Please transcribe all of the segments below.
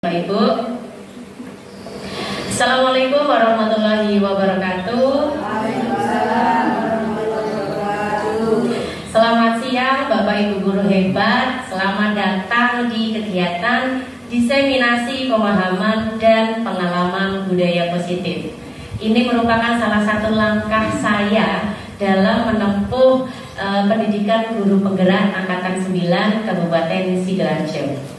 Bapak Ibu, Assalamualaikum warahmatullahi wabarakatuh. Selamat siang Bapak Ibu guru hebat. Selamat datang di kegiatan diseminasi pemahaman dan pengalaman budaya positif. Ini merupakan salah satu langkah saya dalam menempuh pendidikan guru penggerak angkatan 9 Kabupaten Sidoarjo.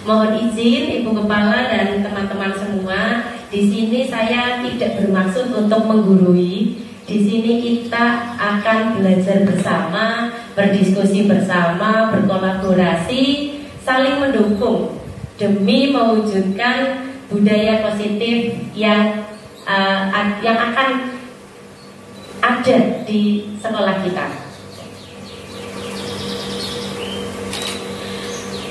Mohon izin Ibu Kepala dan teman-teman semua, di sini saya tidak bermaksud untuk menggurui. Di sini kita akan belajar bersama, berdiskusi bersama, berkolaborasi, saling mendukung demi mewujudkan budaya positif yang akan ada di sekolah kita.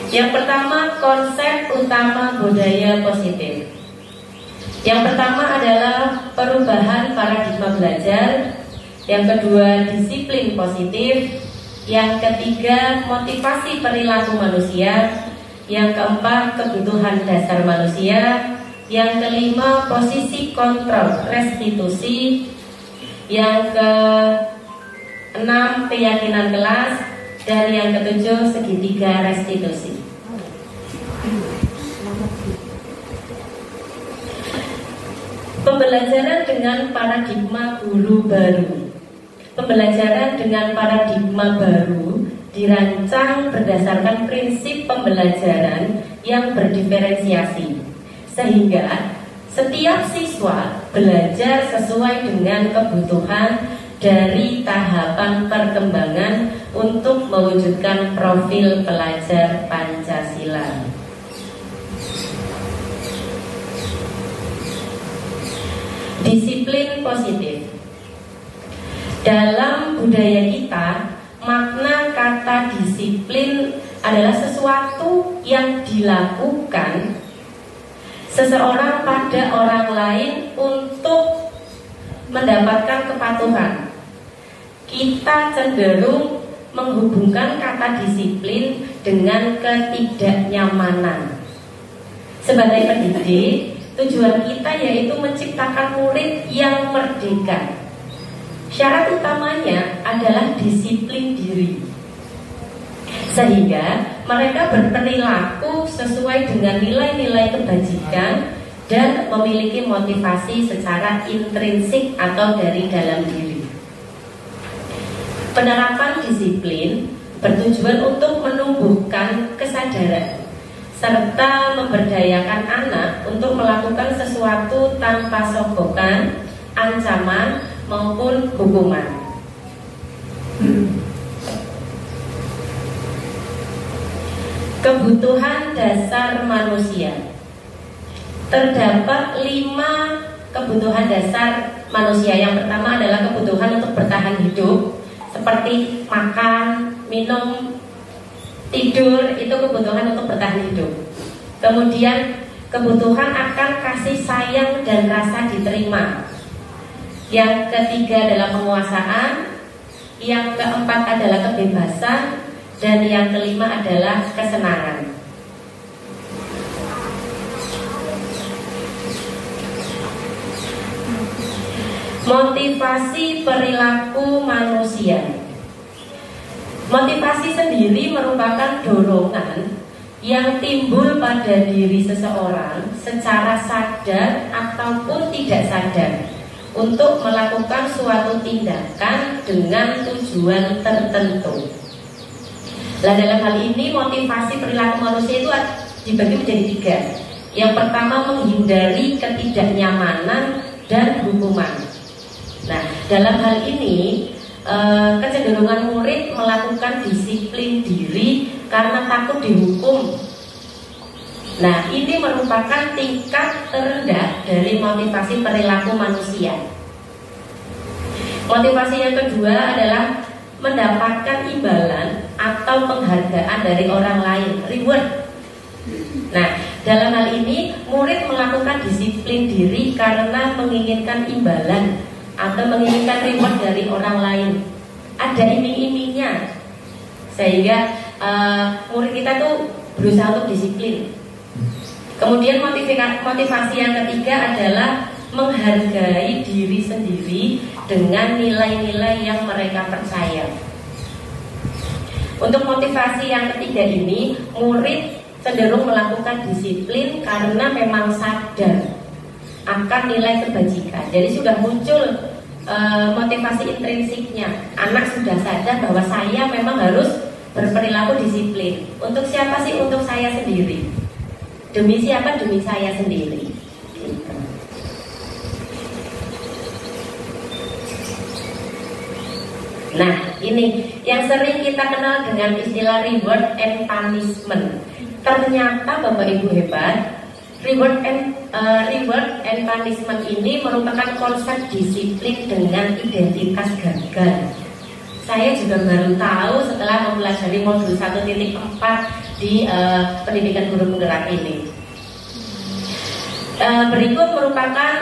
Yang pertama, konsep utama budaya positif. Yang pertama adalah perubahan paradigma belajar. Yang kedua, disiplin positif. Yang ketiga, motivasi perilaku manusia. Yang keempat, kebutuhan dasar manusia. Yang kelima, posisi kontrol restitusi. Yang keenam, keyakinan kelas. Dan yang ketujuh, segitiga restitusi. Pembelajaran dengan paradigma guru baru. Pembelajaran dengan paradigma baru dirancang berdasarkan prinsip pembelajaran yang berdiferensiasi, sehingga setiap siswa belajar sesuai dengan kebutuhan dari tahapan perkembangan untuk mewujudkan profil pelajar Pancasila. Disiplin positif. Dalam budaya kita, makna kata disiplin adalah sesuatu yang dilakukan seseorang pada orang lain untuk mendapatkan kepatuhan. Kita cenderung menghubungkan kata disiplin dengan ketidaknyamanan. Sebagai pendidik, tujuan kita yaitu menciptakan murid yang merdeka. Syarat utamanya adalah disiplin diri, sehingga mereka berperilaku sesuai dengan nilai-nilai kebajikan dan memiliki motivasi secara intrinsik atau dari dalam diri. Penerapan disiplin bertujuan untuk menumbuhkan kesadaran serta memberdayakan anak untuk melakukan sesuatu tanpa sogokan, ancaman, maupun hukuman. Kebutuhan dasar manusia. Terdapat 5 kebutuhan dasar manusia. Yang pertama adalah kebutuhan untuk bertahan hidup, seperti makan, minum, tidur, itu kebutuhan untuk bertahan hidup. Kemudian kebutuhan akan kasih sayang dan rasa diterima. Yang ketiga adalah penguasaan. Yang keempat adalah kebebasan. Dan yang kelima adalah kesenangan. Motivasi perilaku manusia. Motivasi sendiri merupakan dorongan yang timbul pada diri seseorang secara sadar ataupun tidak sadar untuk melakukan suatu tindakan dengan tujuan tertentu. Nah, dalam hal ini motivasi perilaku manusia itu dibagi menjadi 3. Yang pertama, menghindari ketidaknyamanan dan hukuman. Nah, dalam hal ini kecenderungan murid melakukan disiplin diri karena takut dihukum. Nah, ini merupakan tingkat terendah dari motivasi perilaku manusia. Motivasi yang kedua adalah mendapatkan imbalan atau penghargaan dari orang lain, reward. Nah, dalam hal ini murid melakukan disiplin diri karena menginginkan imbalan atau menginginkan reward dari orang lain. Ada iming-imingnya, sehingga murid kita tuh berusaha untuk disiplin. Kemudian motivasi yang ketiga adalah menghargai diri sendiri dengan nilai-nilai yang mereka percaya. Untuk motivasi yang ketiga ini, murid cenderung melakukan disiplin karena memang sadar akan nilai kebajikan. Jadi sudah muncul motivasi intrinsiknya. Anak sudah sadar bahwa saya memang harus berperilaku disiplin. Untuk siapa sih? Untuk saya sendiri. Demi siapa? Demi saya sendiri. Nah, ini yang sering kita kenal dengan istilah reward and punishment. Ternyata Bapak Ibu hebat, reward and punishment ini merupakan konsep disiplin dengan identitas gagal. Saya juga baru tahu setelah mempelajari modul 1.4 di pendidikan guru penggerak ini. Berikut merupakan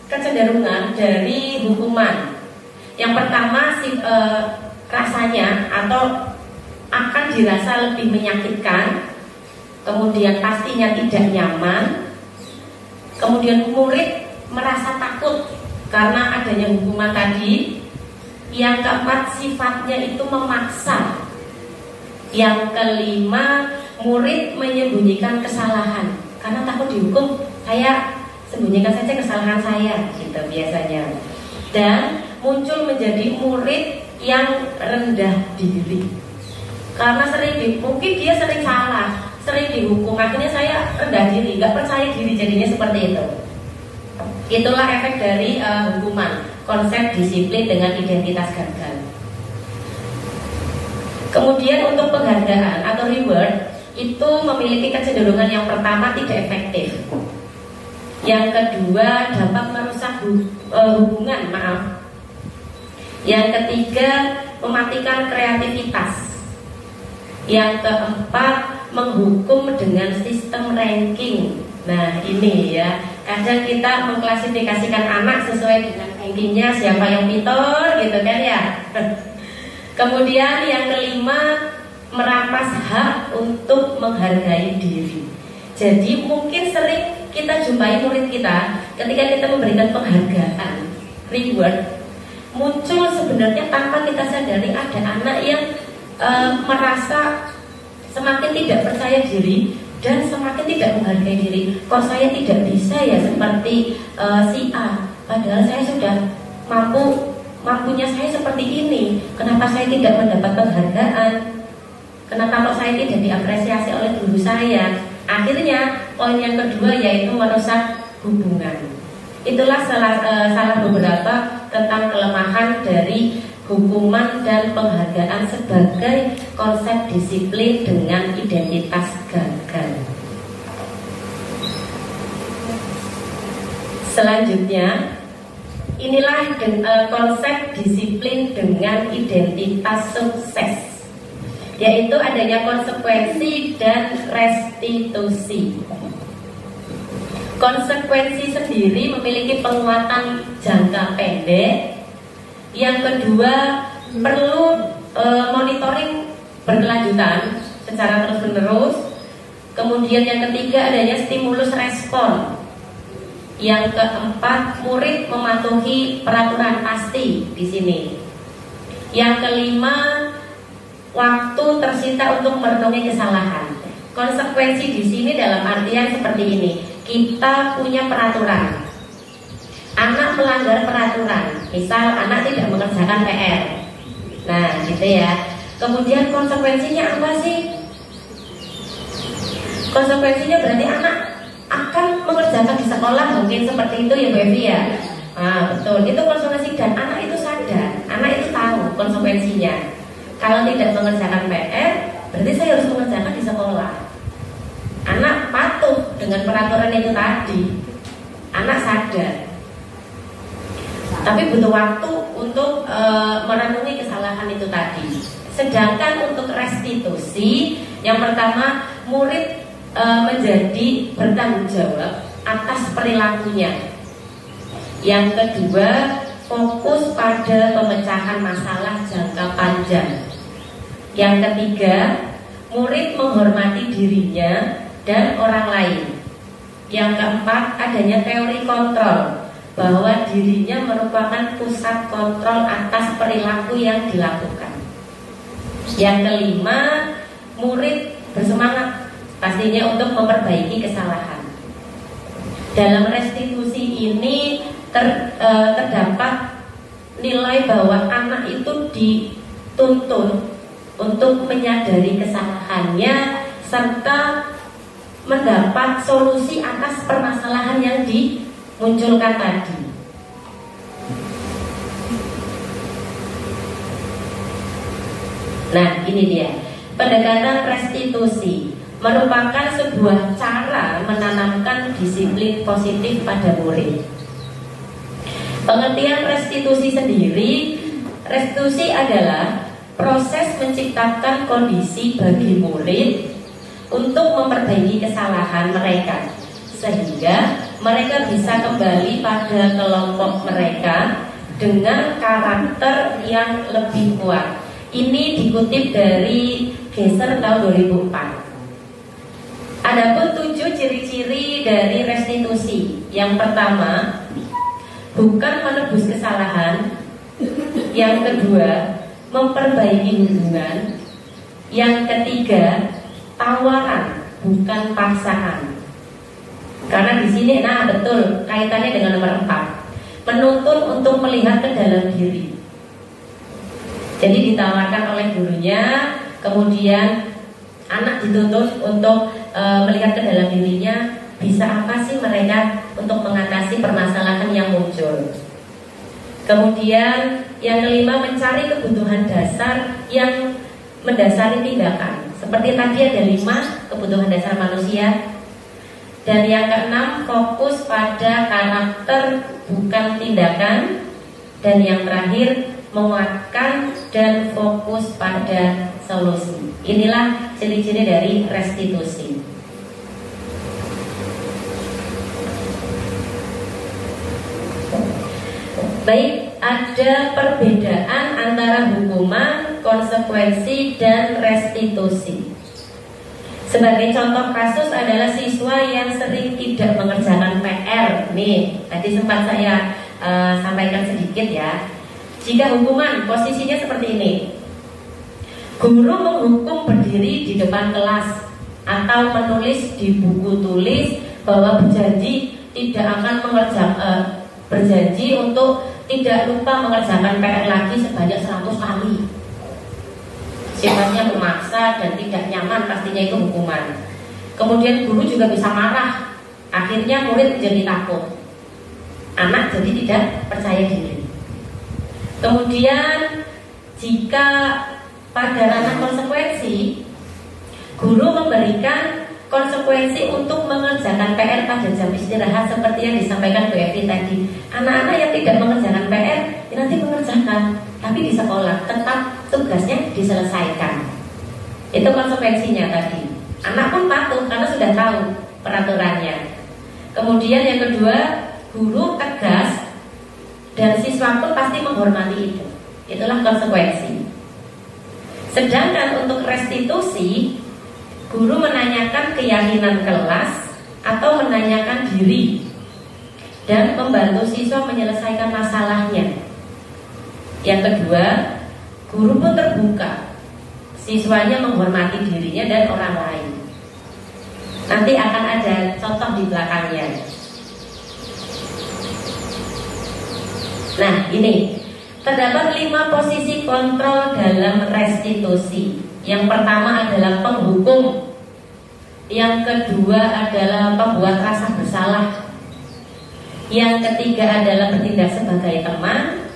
kecenderungan dari hukuman. Yang pertama, rasanya atau akan dirasa lebih menyakitkan, kemudian pastinya tidak nyaman, kemudian murid merasa takut karena adanya hukuman tadi. Yang keempat, sifatnya itu memaksa. Yang kelima, murid menyembunyikan kesalahan karena takut dihukum. Saya sembunyikan saja kesalahan saya, gitu biasanya. Dan muncul menjadi murid yang rendah diri karena mungkin dia sering salah, sering dihukum, akhirnya saya rendah diri, nggak percaya diri, jadinya seperti itu. Itulah efek dari hukuman, konsep disiplin dengan identitas gagal. Kemudian untuk penghargaan atau reward itu memiliki kecenderungan yang pertama tidak efektif. Yang kedua dapat merusak hubungan, Yang ketiga mematikan kreativitas. Yang keempat menghukum dengan sistem ranking. Nah ini ya, kadang kita mengklasifikasikan anak sesuai dengan rankingnya, siapa yang pintar gitu kan ya. Kemudian yang kelima, merampas hak untuk menghargai diri. Jadi mungkin sering kita jumpai murid kita ketika kita memberikan penghargaan, reward, muncul sebenarnya tanpa kita sadari ada anak yang merasa semakin tidak percaya diri dan semakin tidak menghargai diri. Kok saya tidak bisa ya seperti si A, padahal saya sudah mampunya saya seperti ini. Kenapa saya tidak mendapat penghargaan? Kenapa kok saya tidak diapresiasi oleh guru saya? Akhirnya poin yang kedua yaitu merusak hubungan. Itulah salah beberapa tentang kelemahan dari hukuman dan penghargaan sebagai konsep disiplin dengan identitas gagal. Selanjutnya, inilah konsep disiplin dengan identitas sukses, yaitu adanya konsekuensi dan restitusi. Konsekuensi sendiri memiliki penguatan jangka pendek. Yang kedua, perlu monitoring berkelanjutan secara terus-menerus. Kemudian yang ketiga, adanya stimulus respon. Yang keempat, murid mematuhi peraturan pasti di sini. Yang kelima, waktu tersita untuk merenungi kesalahan. Konsekuensi di sini dalam artian seperti ini. Kita punya peraturan. Anak melanggar peraturan. Misal anak tidak mengerjakan PR. Nah, gitu ya. Kemudian konsekuensinya apa sih? Konsekuensinya berarti anak akan mengerjakan di sekolah, mungkin seperti itu ya Bu Evi ya. Nah, betul. Itu konsekuensi dan anak itu sadar. Anak itu tahu konsekuensinya. Kalau tidak mengerjakan PR, berarti saya harus mengerjakan di sekolah. Anak patuh dengan peraturan itu tadi. Anak sadar. Tapi butuh waktu untuk merenungi kesalahan itu tadi. Sedangkan untuk restitusi, yang pertama murid menjadi bertanggung jawab atas perilakunya. Yang kedua, fokus pada pemecahan masalah jangka panjang. Yang ketiga, murid menghormati dirinya dan orang lain. Yang keempat, adanya teori kontrol, bahwa dirinya merupakan pusat kontrol atas perilaku yang dilakukan. Yang kelima, murid bersemangat pastinya untuk memperbaiki kesalahan. Dalam restitusi ini terdapat nilai bahwa anak itu dituntun untuk menyadari kesalahannya serta mendapat solusi atas permasalahan yang dimunculkan tadi. Nah, ini dia. Pendekatan restitusi merupakan sebuah cara menanamkan disiplin positif pada murid. Pengertian restitusi sendiri, restitusi adalah proses menciptakan kondisi bagi murid untuk memperbaiki kesalahan mereka, sehingga mereka bisa kembali pada kelompok mereka dengan karakter yang lebih kuat. Ini dikutip dari Gesser tahun 2004. Adapun 7 ciri-ciri dari restitusi. Yang pertama, bukan menebus kesalahan. Yang kedua, memperbaiki hubungan. Yang ketiga, tawaran, bukan paksaan. Karena di sini, nah betul, kaitannya dengan nomor 4. Menuntun untuk melihat ke dalam diri. Jadi ditawarkan oleh gurunya, kemudian anak dituntut untuk melihat ke dalam dirinya, bisa apa sih mereka untuk mengatasi permasalahan yang muncul. Kemudian yang kelima, mencari kebutuhan dasar yang mendasari tindakan. Seperti tadi ada 5 kebutuhan dasar manusia. Dan yang keenam, fokus pada karakter bukan tindakan. Dan yang terakhir, menguatkan dan fokus pada solusi. Inilah ciri-ciri dari restitusi. Baik, ada perbedaan antara hukuman, konsekuensi, dan restitusi. Sebagai contoh kasus adalah siswa yang sering tidak mengerjakan PR. Nih, tadi sempat saya sampaikan sedikit ya. Jika hukuman, posisinya seperti ini. Guru menghukum berdiri di depan kelas atau menulis di buku tulis bahwa berjanji berjanji untuk tidak lupa mengerjakan PR lagi sebanyak 100 kali. Sifatnya memaksa dan tidak nyaman, pastinya itu hukuman. Kemudian guru juga bisa marah. Akhirnya murid menjadi takut. Anak jadi tidak percaya diri. Kemudian jika pada ranah konsekuensi, guru memberikan konsekuensi untuk mengerjakan PR pada jam istirahat seperti yang disampaikan Bu Evi tadi. Anak-anak yang tidak mengerjakan PR nanti mengerjakan, tapi di sekolah tetap tugasnya diselesaikan. Itu konsekuensinya tadi. Anak pun patuh karena sudah tahu peraturannya. Kemudian yang kedua, guru tegas dan siswa pun pasti menghormati itu. Itulah konsekuensi. Sedangkan untuk restitusi, guru menanyakan keyakinan kelas atau menanyakan diri dan membantu siswa menyelesaikan masalahnya. Yang kedua, guru pun terbuka, siswanya menghormati dirinya dan orang lain. Nanti akan ada contoh di belakangnya. Nah, ini terdapat 5 posisi kontrol dalam restitusi. Yang pertama adalah penghukum. Yang kedua adalah pembuat rasa bersalah. Yang ketiga adalah bertindak sebagai teman.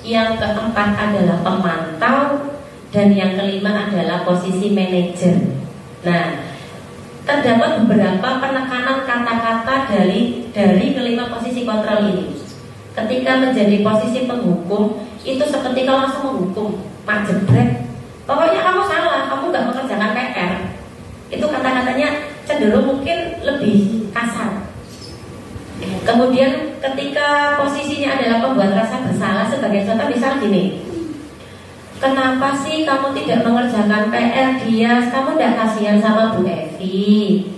Yang keempat adalah pemantau. Dan yang kelima adalah posisi manajer. Nah, terdapat beberapa penekanan kata-kata dari kelima posisi kontrol ini. Ketika menjadi posisi penghukum, itu seketika langsung menghukum, mak jebrek. Pokoknya kamu salah, kamu nggak mengerjakan PR. Itu kata-katanya cenderung mungkin lebih kasar. Kemudian ketika posisinya adalah pembuat rasa bersalah, sebagai contoh misal gini, kenapa sih kamu tidak mengerjakan PR dia? Kamu tidak kasihan sama Bu Evi?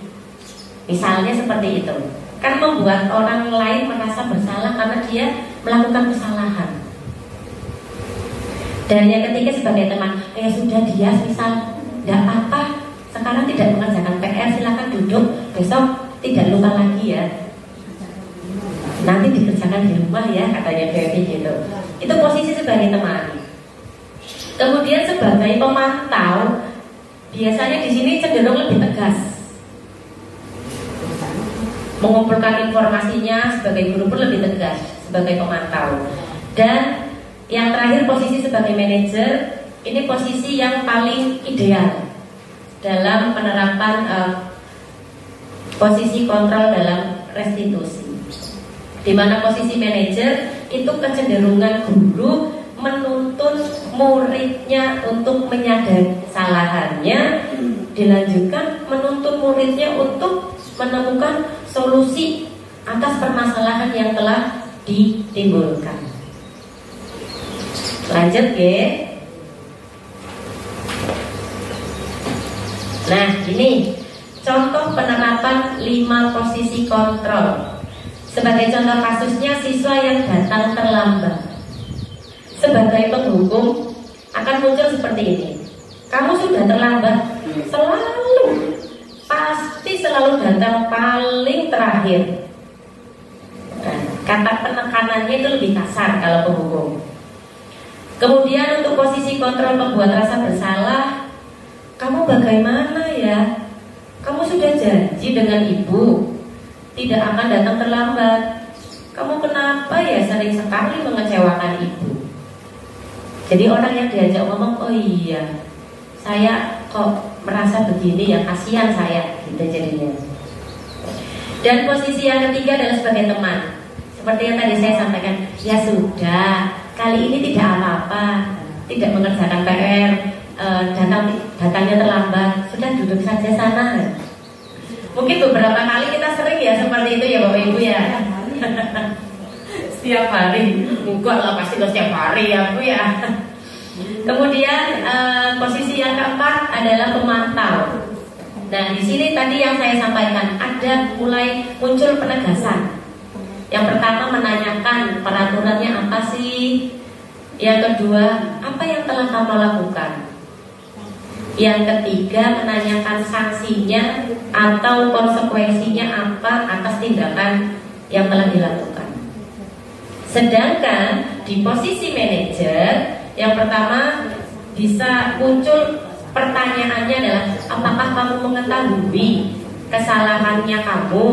Misalnya seperti itu. Kan membuat orang lain merasa bersalah karena dia melakukan kesalahan. Dan yang ketiga sebagai teman, ya sudah dia misal tidak apa-apa, sekarang tidak mengerjakan PR, silakan duduk, besok tidak lupa lagi ya, nanti dikerjakan di rumah ya, katanya Devi gitu. Itu posisi sebagai teman. Kemudian sebagai pemantau, biasanya di sini cenderung lebih tegas, mengumpulkan informasinya. Sebagai guru pun lebih tegas sebagai pemantau. Dan yang terakhir posisi sebagai manajer, ini posisi yang paling ideal dalam penerapan posisi kontrol dalam restitusi. Di mana posisi manajer itu kecenderungan guru menuntun muridnya untuk menyadari kesalahannya, dilanjutkan menuntun muridnya untuk menemukan solusi atas permasalahan yang telah ditimbulkan. Lanjut ya. Nah ini contoh penerapan 5 posisi kontrol. Sebagai contoh kasusnya, siswa yang datang terlambat. Sebagai penghukum akan muncul seperti ini. Kamu sudah terlambat, pasti selalu datang paling terakhir. Nah, kata penekanannya itu lebih kasar kalau penghukum. Kemudian untuk posisi kontrol pembuat rasa bersalah, kamu bagaimana ya? Kamu sudah janji dengan ibu tidak akan datang terlambat. Kamu kenapa ya sering sekali mengecewakan ibu? Jadi orang yang diajak ngomong, oh iya, saya kok merasa begini ya, kasihan saya, gitu jadinya. Dan posisi yang ketiga adalah sebagai teman. Seperti yang tadi saya sampaikan, ya sudah, kali ini tidak apa-apa, tidak mengerjakan PR, datangnya terlambat, sudah duduk saja sana. Mungkin beberapa kali kita sering ya seperti itu ya Bapak Ibu ya. Setiap hari, enggak lah pasti setiap hari ya Bu ya. Kemudian posisi yang keempat adalah pemantau. Nah di sini tadi yang saya sampaikan ada mulai muncul penegasan. Yang pertama menanyakan peraturannya apa sih. Yang kedua, apa yang telah kamu lakukan. Yang ketiga, menanyakan sanksinya atau konsekuensinya apa atas tindakan yang telah dilakukan. Sedangkan di posisi manajer, yang pertama bisa muncul pertanyaannya adalah apakah kamu mengetahui kesalahannya kamu.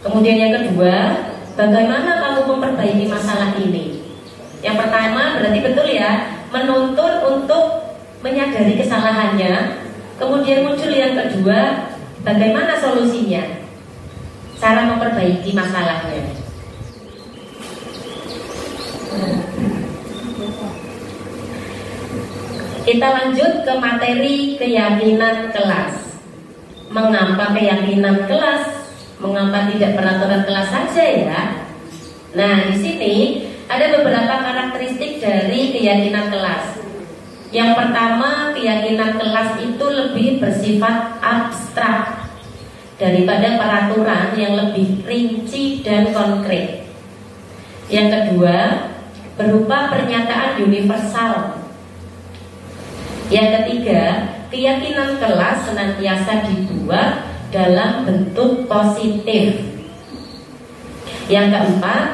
Kemudian yang kedua, bagaimana kamu memperbaiki masalah ini. Yang pertama berarti betul ya, menuntun untuk menyadari kesalahannya. Kemudian muncul yang kedua, bagaimana solusinya, cara memperbaiki masalahnya. Kita lanjut ke materi keyakinan kelas. Mengapa keyakinan kelas? Mengapa tidak peraturan kelas saja ya? Nah, di sini ada beberapa karakteristik dari keyakinan kelas. Yang pertama, keyakinan kelas itu lebih bersifat abstrak daripada peraturan yang lebih rinci dan konkret. Yang kedua, berupa pernyataan universal. Yang ketiga, keyakinan kelas senantiasa dibuat dalam bentuk positif. Yang keempat,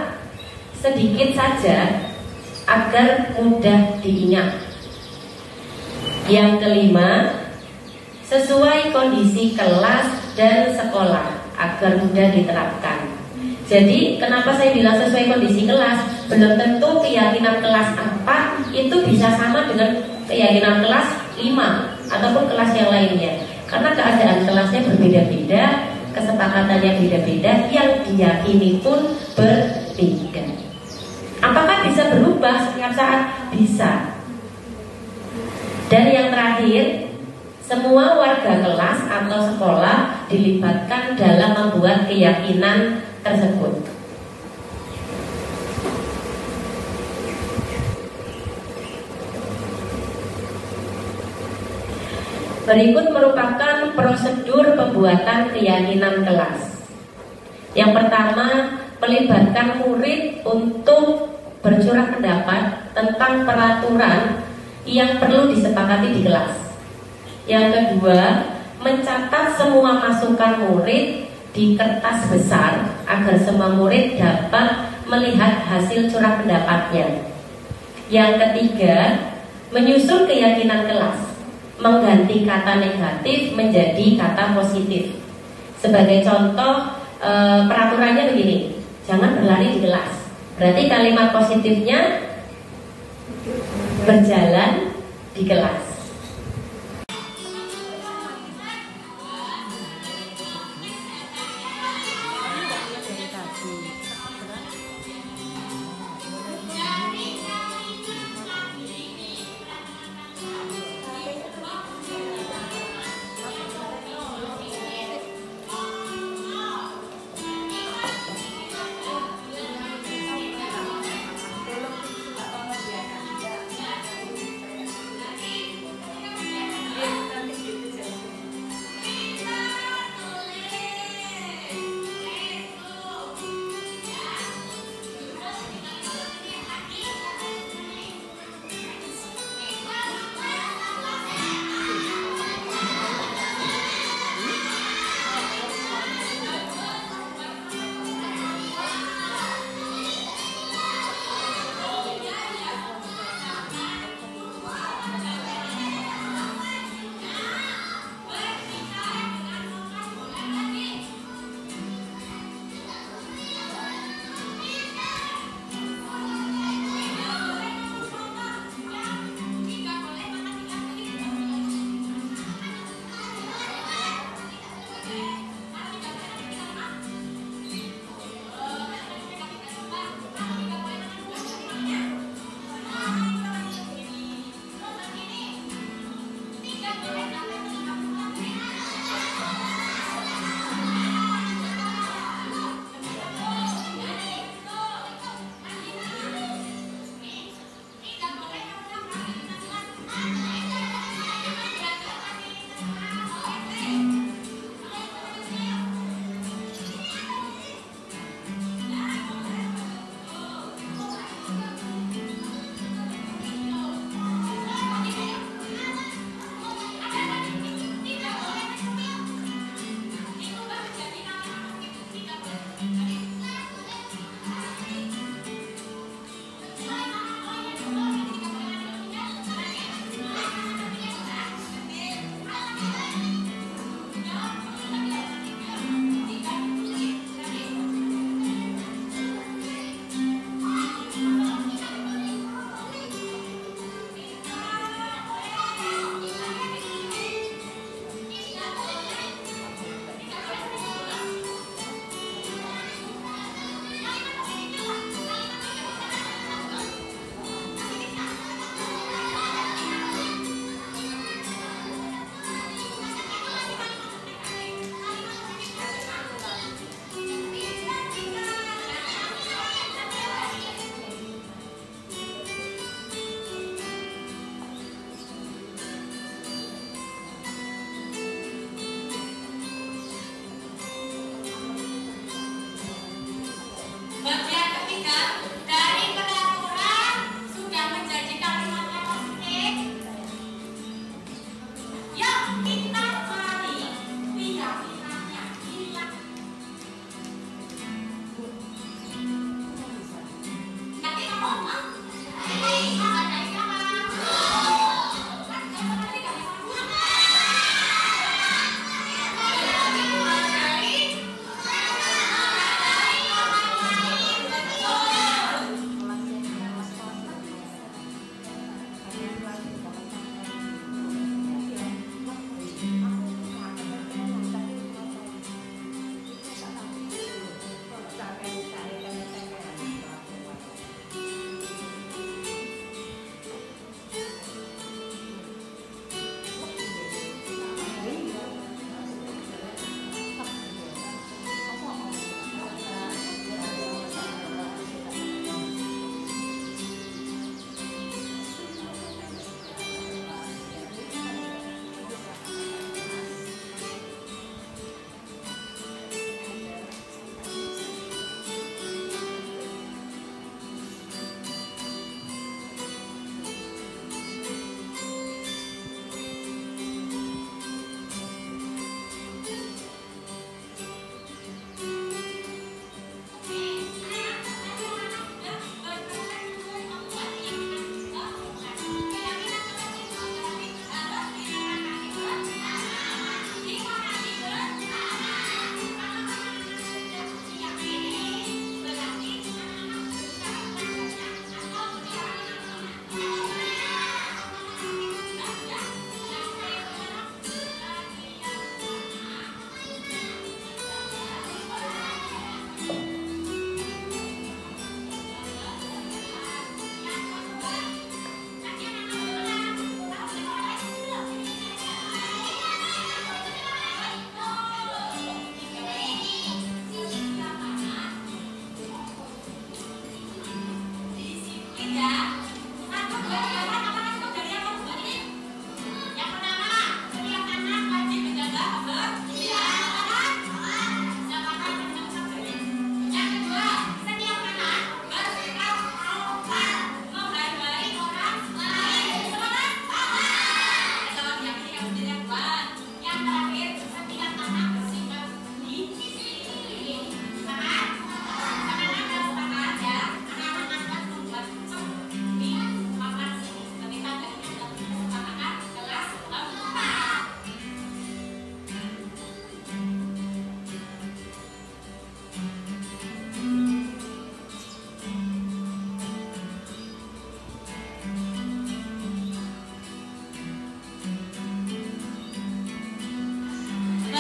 sedikit saja agar mudah diingat. Yang kelima, sesuai kondisi kelas dan sekolah agar mudah diterapkan. Jadi kenapa saya bilang sesuai kondisi kelas? Belum tentu keyakinan kelas 4 itu bisa sama dengan keyakinan kelas 5 ataupun kelas yang lainnya. Karena keadaan kelasnya berbeda-beda, kesepakatannya beda-beda, yang diyakini pun berbeda. Apakah bisa berubah setiap saat? Bisa. Dan yang terakhir, semua warga kelas atau sekolah dilibatkan dalam membuat keyakinan tersebut. Berikut merupakan prosedur pembuatan keyakinan kelas. Yang pertama, melibatkan murid untuk bercurah pendapat tentang peraturan yang perlu disepakati di kelas. Yang kedua, mencatat semua masukan murid di kertas besar agar semua murid dapat melihat hasil curah pendapatnya. Yang ketiga, menyusun keyakinan kelas, mengganti kata negatif menjadi kata positif. Sebagai contoh, peraturannya begini, jangan berlari di kelas. Berarti kalimat positifnya berjalan di kelas.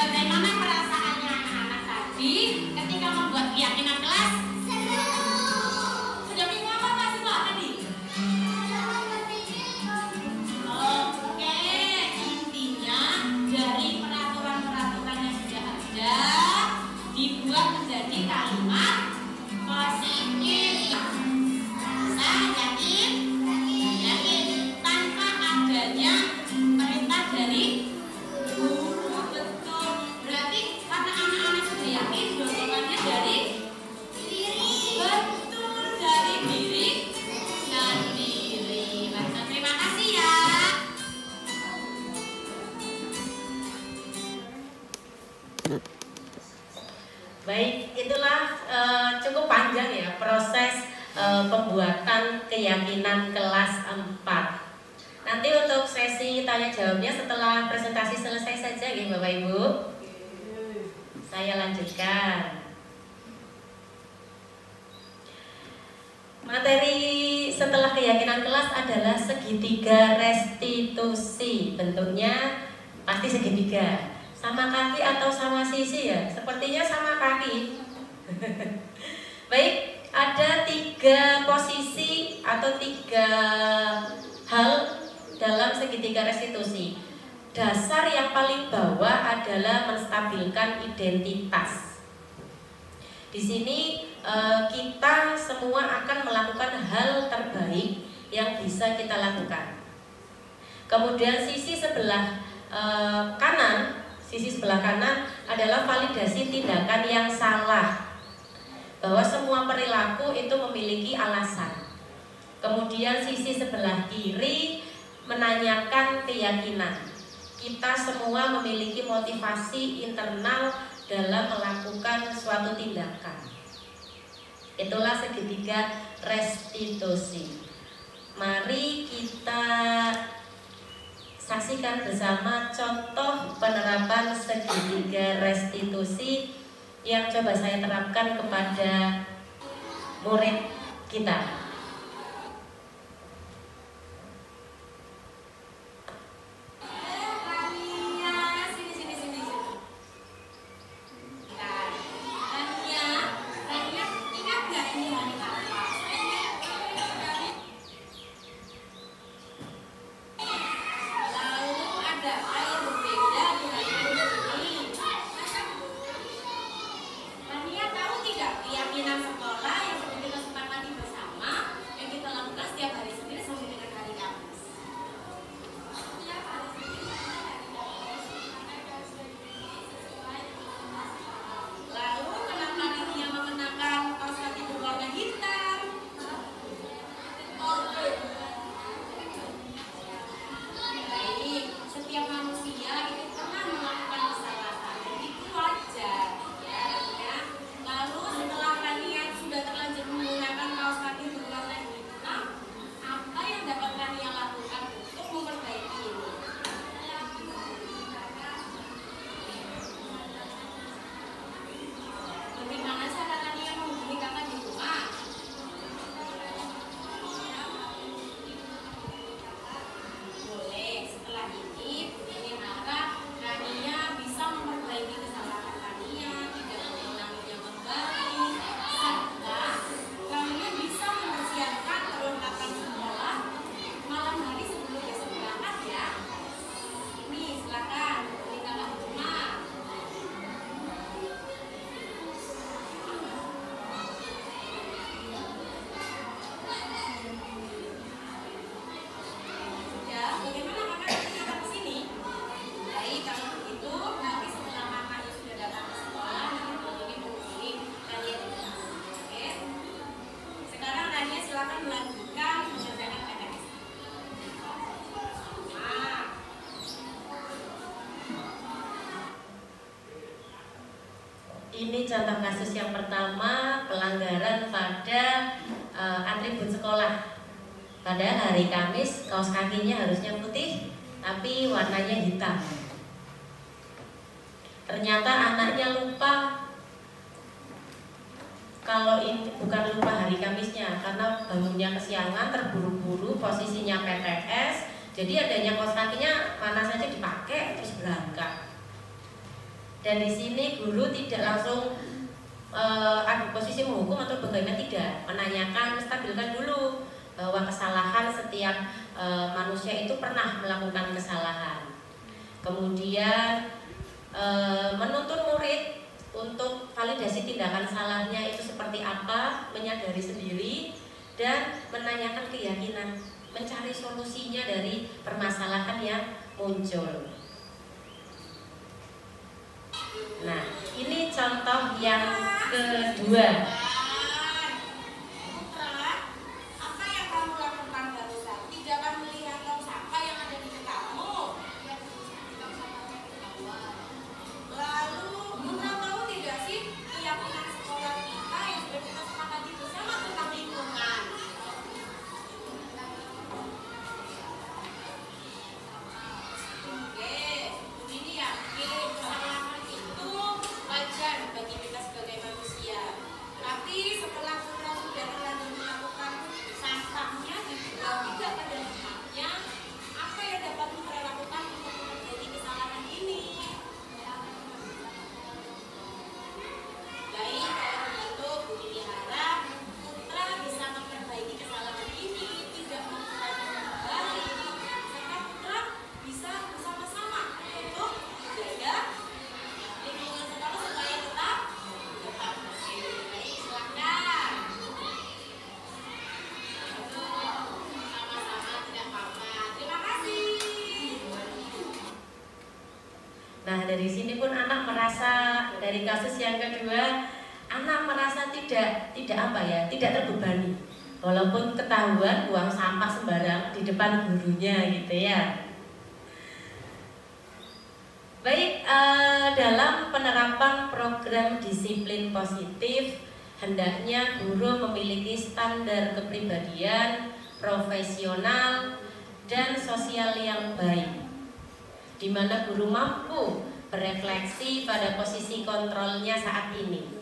Bagaimana perasaannya anak-anak tadi ketika membuat keyakinan kelas? Seru. Sudah minggu apa Mas Ibu tadi? Oke, intinya dari peraturan-peraturan yang sudah ada dibuat menjadi kalimat positif. Saya yakin tanpa adanya perintah dari guru. Betul. Berarti karena anak-anak sudah yakin dorongannya dari diri. Betul, dari diri sendiri. Nah, terima kasih ya. Baik, itulah cukup panjang ya proses pembuatan keyakinan kelas 4. Nanti untuk sesi tanya jawabnya setelah presentasi selesai saja ya Bapak Ibu. Saya lanjutkan. Materi setelah keyakinan kelas adalah segitiga restitusi. Bentuknya pasti segitiga. Sama kaki atau sama sisi ya? Sepertinya sama kaki. Baik, ada 3 posisi atau 3 hal dalam segitiga restitusi. Dasar yang paling bawah adalah menstabilkan identitas. Di sini kita semua akan melakukan hal terbaik yang bisa kita lakukan. Kemudian sisi sebelah kanan adalah validasi tindakan yang salah, bahwa semua perilaku itu memiliki alasan. Kemudian sisi sebelah kiri menanyakan keyakinan. Kita semua memiliki motivasi internal dalam melakukan suatu tindakan. Itulah segitiga restitusi. Mari kita saksikan bersama contoh penerapan segitiga restitusi yang coba saya terapkan kepada murid kita. Ini contoh kasus yang pertama, pelanggaran pada atribut sekolah. Pada hari Kamis kaos kakinya harusnya putih, tapi warnanya hitam. Ternyata anaknya lupa kalau ini bukan lupa hari Kamisnya, karena bangunnya kesiangan, terburu-buru, posisinya PTS, jadi adanya kaos kakinya mana saja dipakai terus berangkat. Dan di sini guru tidak langsung adu posisi menghukum atau bagaimana, tidak, menanyakan, menstabilkan dulu bahwa kesalahan setiap manusia itu pernah melakukan kesalahan. Kemudian menuntun murid untuk validasi tindakan salahnya itu seperti apa, menyadari sendiri dan menanyakan keyakinan, mencari solusinya dari permasalahan yang muncul. Nah, ini contoh yang kedua. Apa yang kamu lakukan barusan? Tidak akan melihat tong sampah yang ada di dekatmu. Lalu, Putra tahu tidak sih keyakinan sekolah kita yang sudah kita sepakati bersama tentang lingkungan? Oke, ini yakin kesalahan itu wajar bagi kita sebagai manusia. Tapi setelah Putra sudah terlanjur melakukan sampahnya dibuang tidak pada tempatnya, apa yang dapat Putra lakukan untuk memperbaiki kesalahan ini? Baik, kalau begitu Bu Nini harap Putra bisa memperbaiki kesalahan ini, tidak mengulangi kembali, serta Putra bisa bersama-sama untuk menjaga lingkungan sekolah supaya tetap bersih. Baik, silakan. Sama-sama, tidak apa-apa. Terima kasih. Nah, dari sini pun anak merasa, dari kasus yang kedua, anak merasa tidak terbebani, walaupun ketahuan buang sampah sembarang di depan gurunya gitu ya. Baik, dalam penerapan program disiplin positif, hendaknya guru memiliki standar kepribadian, profesional, dan sosial yang baik, di mana guru mampu berefleksi pada posisi kontrolnya saat ini.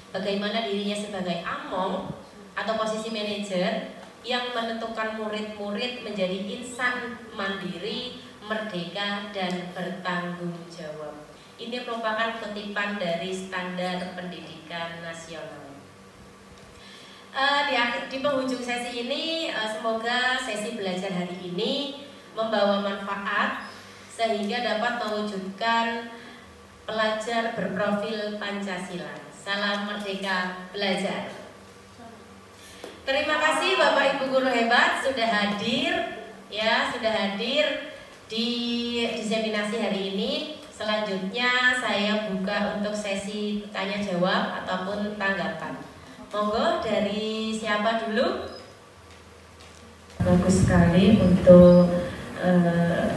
Bagaimana dirinya sebagai among atau posisi manajer yang menentukan murid-murid menjadi insan mandiri, merdeka, dan bertanggung jawab. Ini merupakan kutipan dari Standar Pendidikan Nasional. Di penghujung sesi ini, semoga sesi belajar hari ini membawa manfaat sehingga dapat mewujudkan pelajar berprofil Pancasila. Salam merdeka belajar. Terima kasih Bapak Ibu guru hebat sudah hadir di diseminasi hari ini. Selanjutnya saya buka untuk sesi tanya jawab ataupun tanggapan. Monggo, dari siapa dulu? Bagus sekali untuk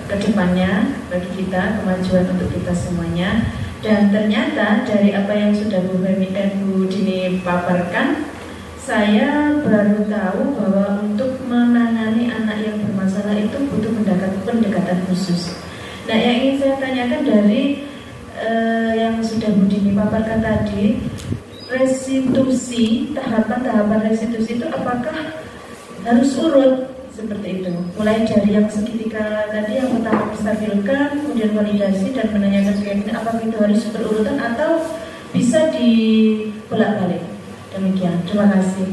kedepannya bagi kita, kemajuan untuk kita semuanya. Dan ternyata dari apa yang sudah Bu Dini paparkan, saya baru tahu bahwa untuk menangani anak yang bermasalah itu butuh pendekatan khusus. Nah, yang ingin saya tanyakan dari yang sudah Bu Dini paparkan tadi, restitusi, tahapan-tahapan restitusi itu apakah harus urut seperti itu? Mulai dari yang seketika tadi, yang pertama menstabilkan, kemudian validasi dan menanyakan keyakinan, apakah itu harus berurutan atau bisa dibolak-balik? Demikian, terima kasih.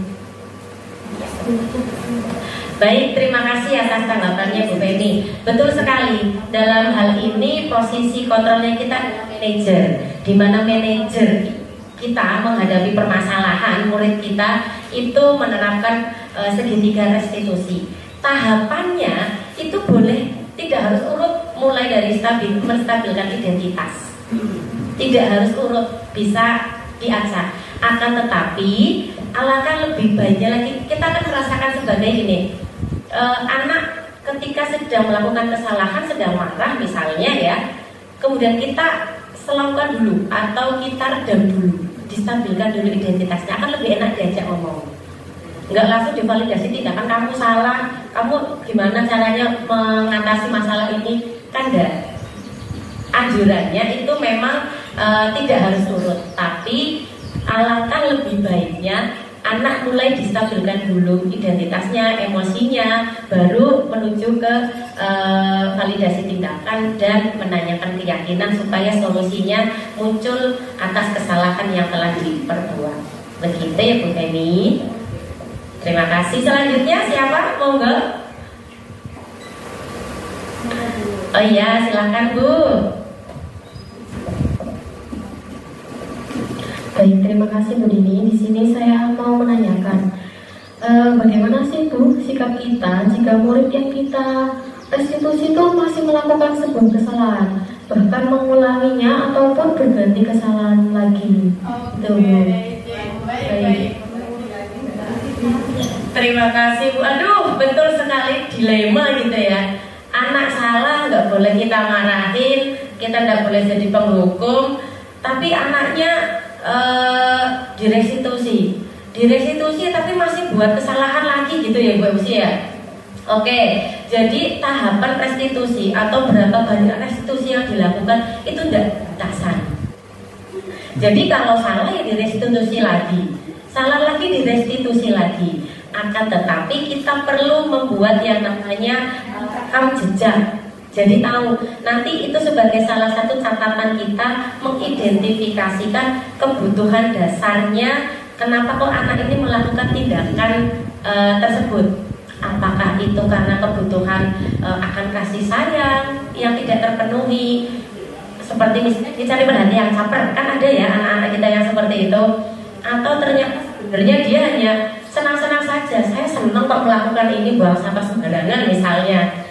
Baik, terima kasih atas tanggapannya Bu Penny. Betul sekali, dalam hal ini posisi kontrolnya kita adalah manajer, di mana manajer kita menghadapi permasalahan murid kita itu menerapkan segitiga restitusi. Tahapannya itu boleh tidak harus urut, mulai dari menstabilkan identitas, tidak harus urut, bisa diacak. Akan tetapi alangkah lebih baiknya lagi, kita akan merasakan sebagai ini, anak ketika sedang melakukan kesalahan, sedang marah misalnya ya, kemudian kita selaukan dulu atau kita redam dulu, distabilkan dulu identitasnya, akan lebih enak diajak ngomong. Nggak langsung divalidasi tindakan, kamu salah, kamu gimana caranya mengatasi masalah ini, kan enggak. Anjurannya itu memang tidak harus urut, tapi alangkah lebih baiknya anak mulai distabilkan dulu identitasnya, emosinya, baru menuju ke validasi tindakan dan menanyakan keyakinan supaya solusinya muncul atas kesalahan yang telah diperbuat. Begitu ya Bu Femi. Terima kasih. Selanjutnya siapa? Monggo. Oh iya, silakan Bu. Baik, terima kasih Bu Dini. Di sini saya mau menanyakan, bagaimana sih Bu sikap kita jika murid yang kita restitusi itu masih melakukan sebuah kesalahan, bahkan mengulanginya ataupun berganti kesalahan lagi. Itu Bu. Baik. Terima kasih Bu. Aduh, betul sekali dilema gitu ya. Anak salah nggak boleh kita marahin, kita nggak boleh jadi penghukum, tapi anaknya direstitusi tapi masih buat kesalahan lagi gitu ya Bu Usi ya. Oke, jadi tahapan restitusi atau berapa banyak restitusi yang dilakukan itu tidak batasan. Jadi kalau salah ya direstitusi lagi, salah lagi direstitusi lagi. Akan tetapi kita perlu membuat yang namanya rekam jejak. Jadi tahu, nanti itu sebagai salah satu catatan kita mengidentifikasikan kebutuhan dasarnya. Kenapa kok anak ini melakukan tindakan tersebut? Apakah itu karena kebutuhan akan kasih sayang yang tidak terpenuhi? Seperti misalnya dicari perhatian, caper, kan ada ya anak-anak kita yang seperti itu. Atau ternyata sebenarnya dia hanya senang-senang saja. Saya senang kok melakukan ini, buang sampah sembarangan misalnya.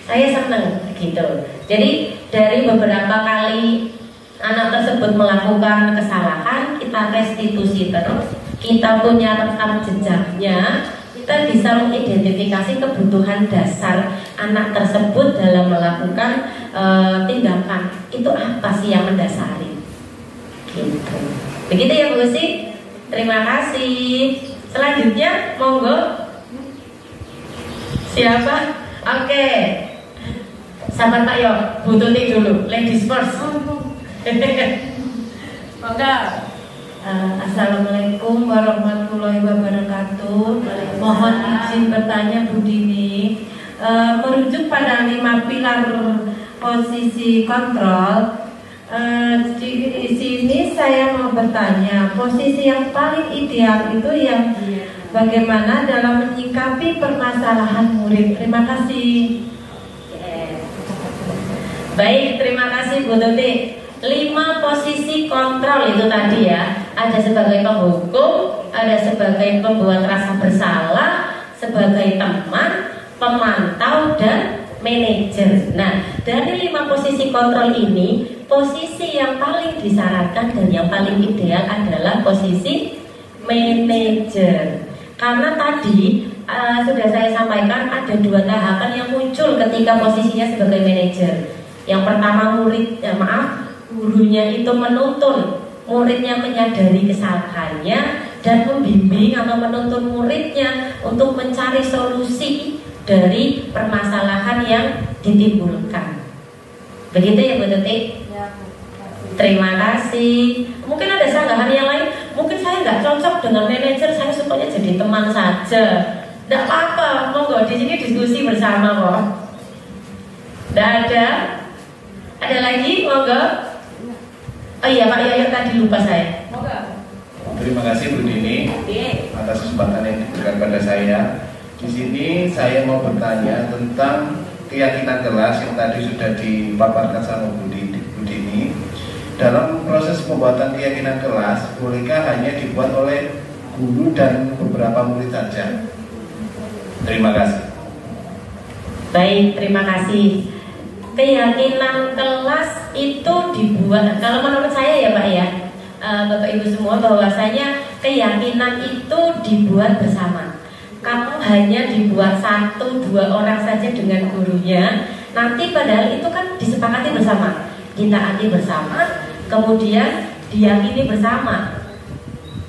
Saya senang gitu. Jadi dari beberapa kali anak tersebut melakukan kesalahan, kita restitusi terus, kita punya rekam jejaknya, kita bisa mengidentifikasi kebutuhan dasar anak tersebut dalam melakukan tindakan. Itu apa sih yang mendasari? Gitu. Begitu ya Bu Usi. Terima kasih. Selanjutnya monggo. Siapa? Oke. Sabar Pak Yo, Bu Tuti dulu, ladies first. Monggo. Assalamualaikum warahmatullahi wabarakatuh. Mohon izin bertanya Bu Dini, merujuk pada 5 pilar posisi kontrol. Di sini saya mau bertanya, posisi yang paling ideal itu yang bagaimana dalam menyikapi permasalahan murid. Terima kasih. Baik, terima kasih Bu Tuti. 5 posisi kontrol itu tadi ya. Ada sebagai penghukum, ada sebagai pembuat rasa bersalah, sebagai teman, pemantau, dan manajer. Nah, dari 5 posisi kontrol ini, posisi yang paling disyaratkan dan yang paling ideal adalah posisi manajer. Karena tadi sudah saya sampaikan ada 2 tahapan yang muncul ketika posisinya sebagai manajer. Yang pertama gurunya itu menuntun muridnya menyadari kesalahannya dan membimbing atau menuntun muridnya untuk mencari solusi dari permasalahan yang ditimbulkan. Begitu ya Bu Tuti? Ya, terima kasih. Mungkin ada sanggahan yang lain. Mungkin saya nggak cocok dengan manajer, saya sukanya jadi teman saja. Tidak apa-apa, monggo di sini diskusi bersama kok. Tidak ada? Ada lagi, monggo. Oh iya Pak Yoyo tadi lupa saya. Terima kasih Bu Dini atas kesempatan yang diberikan pada saya. Di sini saya mau bertanya tentang keyakinan kelas yang tadi sudah dipaparkan sama Bu Dini. Dalam proses pembuatan keyakinan kelas, bolehkah hanya dibuat oleh guru dan beberapa murid saja? Terima kasih. Baik, terima kasih. Keyakinan kelas itu dibuat, kalau menurut saya ya Pak ya, Bapak Ibu semua, bahwasanya keyakinan itu dibuat bersama. Kamu hanya dibuat 1-2 orang saja dengan gurunya, nanti padahal itu kan disepakati bersama, ditaati bersama, kemudian diyakini bersama.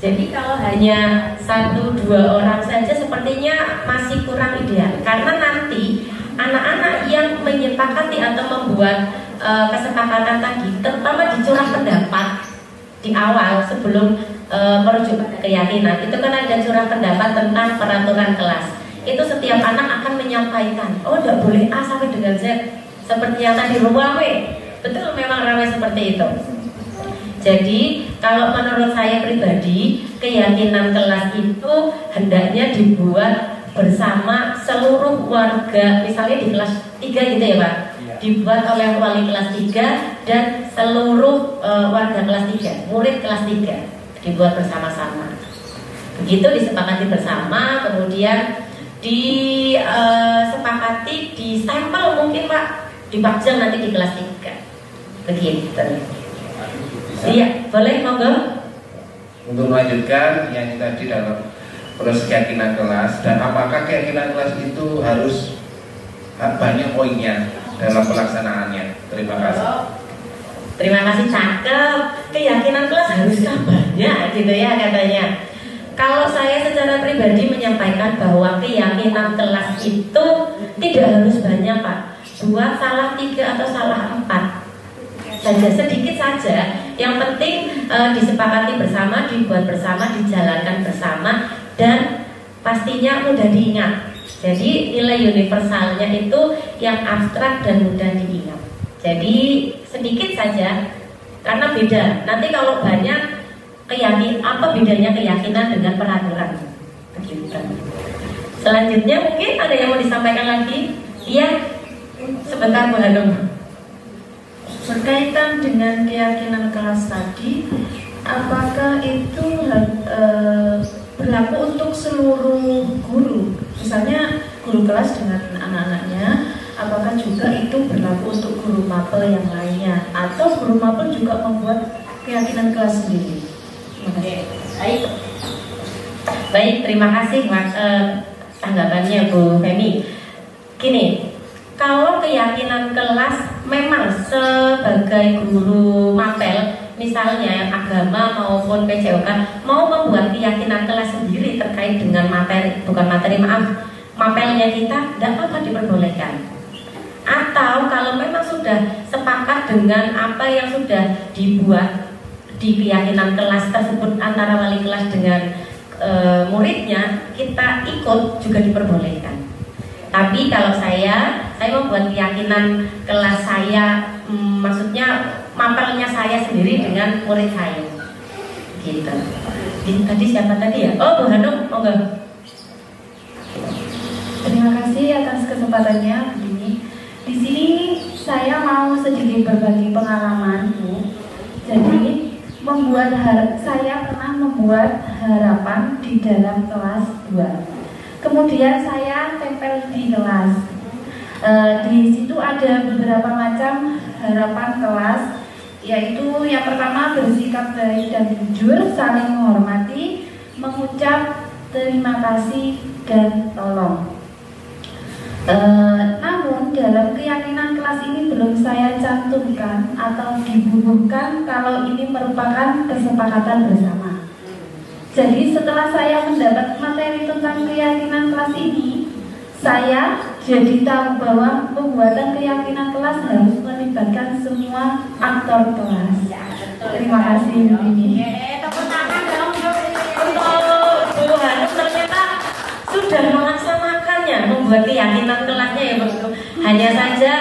Jadi kalau hanya 1-2 orang saja sepertinya masih kurang ideal, karena nanti anak-anak yang menyepakati atau membuat kesepakatan tadi, terutama di curah pendapat di awal sebelum merujuk pada keyakinan, itu kan ada surat pendapat tentang peraturan kelas. Itu setiap anak akan menyampaikan, oh tidak boleh A sampai dengan Z, seperti yang tadi rame. Betul, memang ramai seperti itu. Jadi kalau menurut saya pribadi, keyakinan kelas itu hendaknya dibuat bersama seluruh warga. Misalnya di kelas 3 gitu ya Pak, dibuat oleh wali kelas 3 dan seluruh warga kelas 3, murid kelas 3, dibuat bersama-sama. Begitu disepakati bersama, kemudian disepakati di stempel mungkin Pak, dipajang nanti di kelas 3. Begitu. Iya, boleh monggo. Untuk melanjutkan yang tadi dalam proses keyakinan kelas, dan apakah keyakinan kelas itu harus banyak poinnya dalam pelaksanaannya? Terima kasih. Terima kasih, cakep. Keyakinan kelas haruskah banyak gitu ya katanya. Kalau saya secara pribadi menyampaikan bahwa keyakinan kelas itu tidak harus banyak Pak. Buat salah 3 atau salah 4 saja, sedikit saja. Yang penting disepakati bersama, dibuat bersama, dijalankan bersama, dan pastinya mudah diingat. Jadi nilai universalnya itu yang abstrak dan mudah diingat. Jadi sedikit saja, karena beda. Nanti kalau banyak apa bedanya keyakinan dengan peraturan? Begitu. Selanjutnya mungkin ada yang mau disampaikan lagi? Iya, sebentar Bu Hanum. Berkaitan dengan keyakinan kelas tadi, apakah itu berlaku untuk seluruh guru? Misalnya guru kelas dengan anak-anaknya, apakah juga itu berlaku untuk guru mapel yang lainnya? Atau guru mapel juga membuat keyakinan kelas sendiri? Terima kasih. Baik, terima kasih tanggapannya Bu Femi. Gini, kalau keyakinan kelas memang sebagai guru mapel, misalnya agama maupun PJOK mau membuat keyakinan kelas sendiri terkait dengan materi, bukan materi, maaf, mapelnya kita, tidak apa-apa, diperbolehkan. Atau kalau memang sudah sepakat dengan apa yang sudah dibuat di keyakinan kelas tersebut antara wali kelas dengan muridnya, kita ikut juga diperbolehkan. Tapi kalau saya membuat keyakinan kelas saya, maksudnya mapelnya saya sendiri dengan murid saya, gitu. Tadi siapa tadi ya? Oh, Bu Hanum, monggo. Terima kasih atas kesempatannya, Bu. Di sini saya mau sedikit berbagi pengalamanku. Jadi saya pernah membuat harapan di dalam kelas 2. Kemudian saya tempel di kelas. Di situ ada beberapa macam harapan kelas, yaitu yang pertama bersikap baik dan jujur, saling menghormati, mengucap terima kasih dan tolong. Namun dalam keyakinan kelas ini belum saya cantumkan atau dibubuhkan kalau ini merupakan kesepakatan bersama. Jadi setelah saya mendapat materi tentang keyakinan kelas ini, saya jadi tahu bahwa pembuatan keyakinan kelas harus melibatkan semua aktor kelas. Terima kasih Bu Ini. Tepuk tangan dong untuk Bu Hanum, ternyata sudah melaksanakannya, membuat keyakinan kelasnya ya Bu. Hanya saja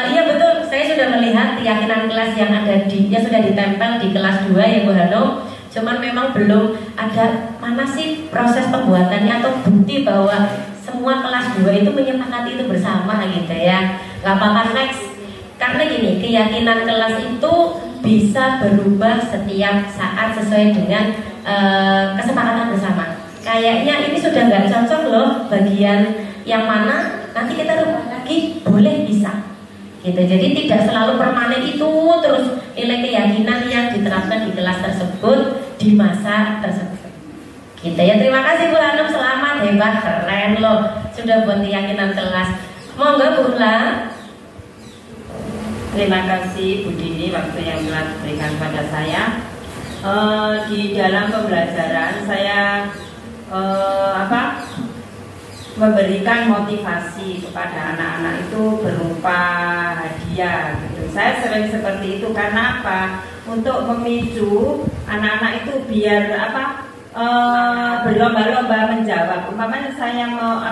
iya betul, saya sudah melihat keyakinan kelas yang ada yang sudah ditempel di kelas 2 ya Bu Hanum. Cuman memang belum ada mana sih proses pembuatannya atau bukti bahwa semua kelas 2 itu menyepakati itu bersama gitu ya. Gak apa-apa, next. Karena gini, keyakinan kelas itu bisa berubah setiap saat sesuai dengan kesepakatan bersama. Kayaknya ini sudah nggak cocok loh bagian yang mana, nanti kita rubah lagi, boleh, bisa gitu. Jadi tidak selalu permanen itu terus nilai keyakinan yang diterapkan di kelas tersebut di masa tersebut gitu ya. Terima kasih Bu Hanum, selamat, hebat, keren loh, sudah buat keyakinan kelas. Monggo Bu Ula. Terima kasih Bu Dini waktu yang telah diberikan pada saya. Di dalam pembelajaran saya memberikan motivasi kepada anak-anak itu berupa hadiah gitu gitu. Saya sering seperti itu karena apa? Untuk memicu anak-anak itu biar berlomba-lomba menjawab. Umpamanya saya mau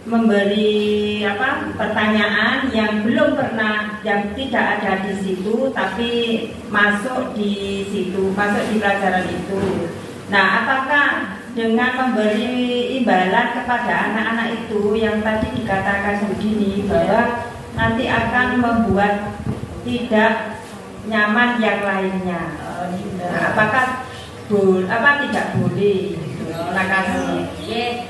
memberi pertanyaan yang belum pernah, yang tidak ada di situ tapi masuk di situ, masuk di pelajaran itu. Nah, apakah dengan memberi imbalan kepada anak-anak itu yang tadi dikatakan begini bahwa nanti akan membuat tidak nyaman yang lainnya? Nah, apakah tidak boleh? Terima kasih.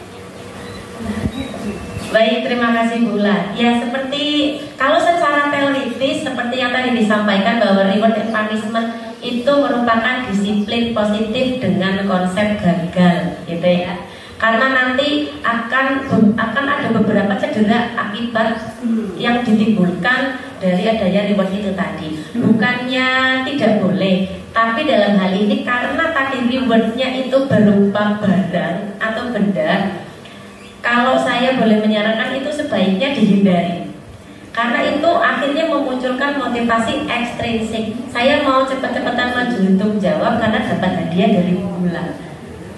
Baik, terima kasih Bu La. Ya, seperti kalau secara teoritis seperti yang tadi disampaikan bahwa reward and punishment itu merupakan disiplin positif dengan konsep gagal, gitu ya. Karena nanti akan ada beberapa cedera akibat yang ditimbulkan dari adanya reward itu tadi. Bukannya tidak boleh, tapi dalam hal ini karena tadi rewardnya itu berupa barang atau benda, kalau saya boleh menyarankan itu sebaiknya dihindari. Karena itu akhirnya memunculkan motivasi ekstrinsik. Saya mau cepat-cepatan maju untuk jawab karena dapat hadiah dari bulan.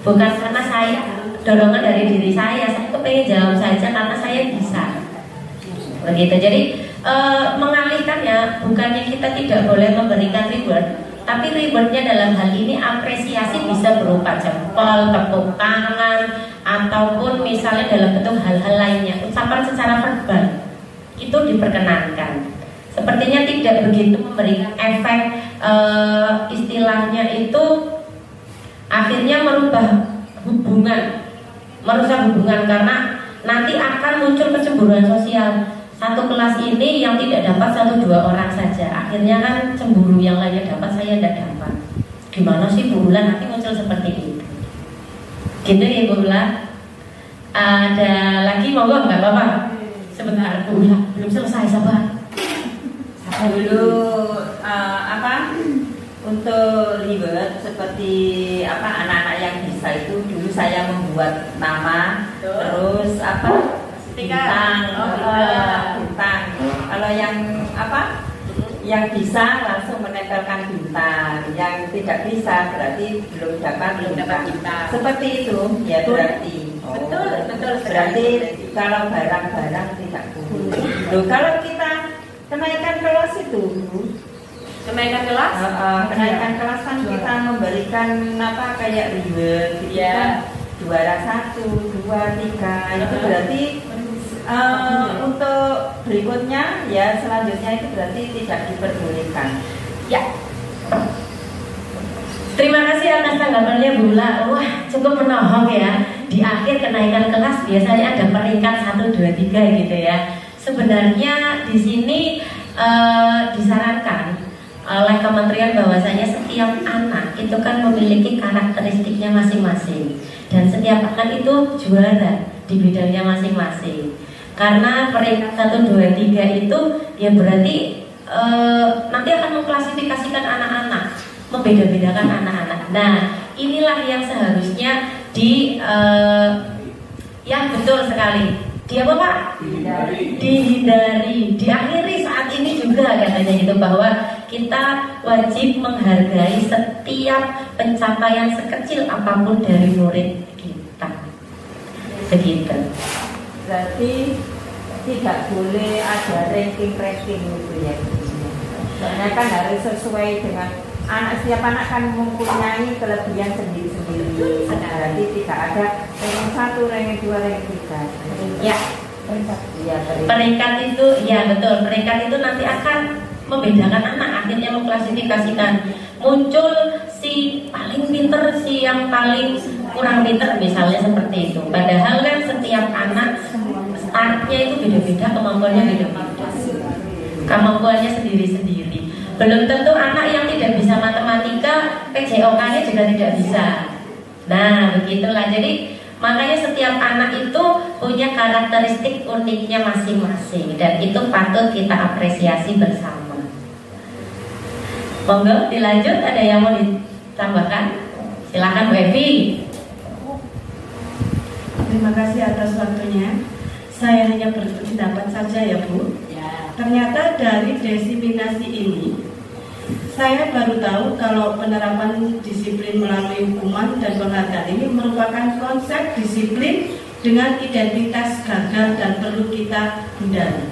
Bukan karena saya dorongan dari diri saya kepengen jawab saja karena saya bisa. Begitu. Jadi mengalihkan ya, bukannya kita tidak boleh memberikan reward, tapi rewardnya dalam hal ini apresiasi bisa berupa jempol, tepuk tangan, ataupun misalnya dalam bentuk hal-hal lainnya, ucapan secara verbal itu diperkenankan. Sepertinya tidak begitu memberikan efek istilahnya itu akhirnya merusak hubungan karena nanti akan muncul kecemburuan sosial. Satu kelas ini yang tidak dapat 1-2 orang saja, akhirnya kan cemburu yang lainnya dapat, saya tidak dapat. Gimana sih Bu Bulan, nanti muncul seperti itu. Gitu ya Bu Bulan. Ada lagi monggo, nggak apa-apa. Sebentar Bu Bulan, belum selesai, sabar. Dulu untuk reward seperti anak-anak yang bisa itu dulu saya membuat nama, terus bintang. Kalau yang bisa langsung menempelkan bintang, yang tidak bisa berarti belum dapat bintang. Seperti itu ya berarti. Betul. Berarti kalau barang-barang tidak boleh. Loh, kalau kita kenaikan kelas itu, Kenaikan kelas? Kenaikan kelas kan kita memberikan kayak reward gitu kan, juara 1, 2, 3 itu berarti untuk berikutnya ya selanjutnya itu berarti tidak diperbolehkan. Ya. Terima kasih atas tanggapannya Bu La. Wah, cukup menohok ya. Di akhir kenaikan kelas biasanya ada peringkat 1, 2, 3 gitu ya. Sebenarnya di sini disarankan oleh kementerian bahwasanya setiap anak itu kan memiliki karakteristiknya masing-masing dan setiap anak itu juara di bidangnya masing-masing. Karena peringkat 1, 2, 3 itu ya berarti nanti akan mengklasifikasikan anak-anak, membeda-bedakan anak-anak. Nah, inilah yang seharusnya ya betul sekali. Dia apa Pak? Dihindari. Diakhiri saat ini juga katanya gitu bahwa kita wajib menghargai setiap pencapaian sekecil apapun dari murid kita. Begitu. Berarti tidak boleh ada ranking-ranking gitu ya. Soalnya kan harus sesuai dengan setiap anak kan mempunyai kelebihan sendiri-sendiri. Berarti tidak ada ranking 1, ranking 2, ranking 3. Ya. Peringkat itu ya betul. Peringkat itu nanti akan membedakan anak, akhirnya mengklasifikasikan. Muncul si paling pinter, si yang paling kurang pinter misalnya seperti itu. Padahal kan setiap anak startnya itu beda-beda, kemampuannya beda-beda. Kemampuannya sendiri-sendiri. Belum tentu anak yang tidak bisa matematika, PJOK-nya juga tidak bisa. Nah, begitulah. Jadi makanya setiap anak itu punya karakteristik uniknya masing-masing dan itu patut kita apresiasi bersama. Monggo dilanjut, ada yang mau ditambahkan? Silakan Bu Evi. Terima kasih atas waktunya. Saya hanya berpendapat saja ya Bu. ternyata dari diseminasi ini saya baru tahu kalau penerapan disiplin melalui hukuman dan penghargaan ini merupakan konsep disiplin dengan identitas gagal dan perlu kita hindari.